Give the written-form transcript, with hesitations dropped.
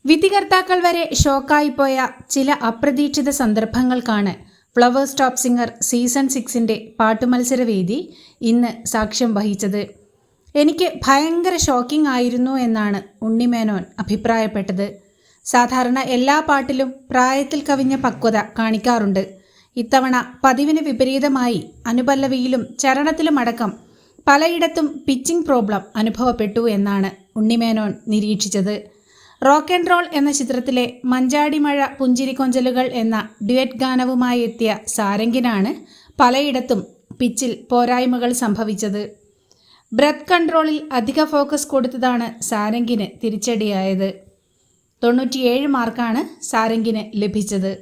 വിധികർത്താക്കൾ വരെ ഷോക്കായിപ്പോയ ചില അപ്രതീക്ഷിത സന്ദർഭങ്ങൾക്കാണ് ഫ്ലവേഴ്സ് ടോപ്പ് സിംഗർ സീസൺ 6ന്റെ പാട്ടുമത്സരവേദി ഇന്ന് സാക്ഷ്യം വഹിച്ചത്. എനിക്ക് ഭയങ്കര ഷോക്കിംഗ് ആയിരുന്നു എന്നാണ് ഉണ്ണിമേനോൻ അഭിപ്രായപ്പെട്ടത്. സാധാരണ എല്ലാ പാട്ടിലും പ്രായത്തിൽ കവിഞ്ഞ പക്വത കാണിക്കാറുണ്ട്. ഇത്തവണ പതിവിന് വിപരീതമായി അനുപല്ലവിയിലും ചരണത്തിലുമടക്കം പലയിടത്തും പിച്ചിങ് പ്രോബ്ലം അനുഭവപ്പെട്ടു എന്നാണ് ഉണ്ണിമേനോൻ നിരീക്ഷിച്ചത്. റോക്ക് ആൻഡ് റോൾ എന്ന ചിത്രത്തിലെ മഞ്ചാടിമഴ പുഞ്ചിരിക്കൊഞ്ചലുകൾ എന്ന ഡ്യുവറ്റ് ഗാനവുമായി എത്തിയ സാരംഗിനാണ് പലയിടത്തും പിച്ചിൽ പോരായ്മകൾ സംഭവിച്ചത്. ബ്രെത്ത് കൺട്രോളിൽ അധിക ഫോക്കസ് കൊടുത്തതാണ് സാരംഗിന് തിരിച്ചടിയായത്. 97 മാർക്കാണ് സാരംഗിന് ലഭിച്ചത്.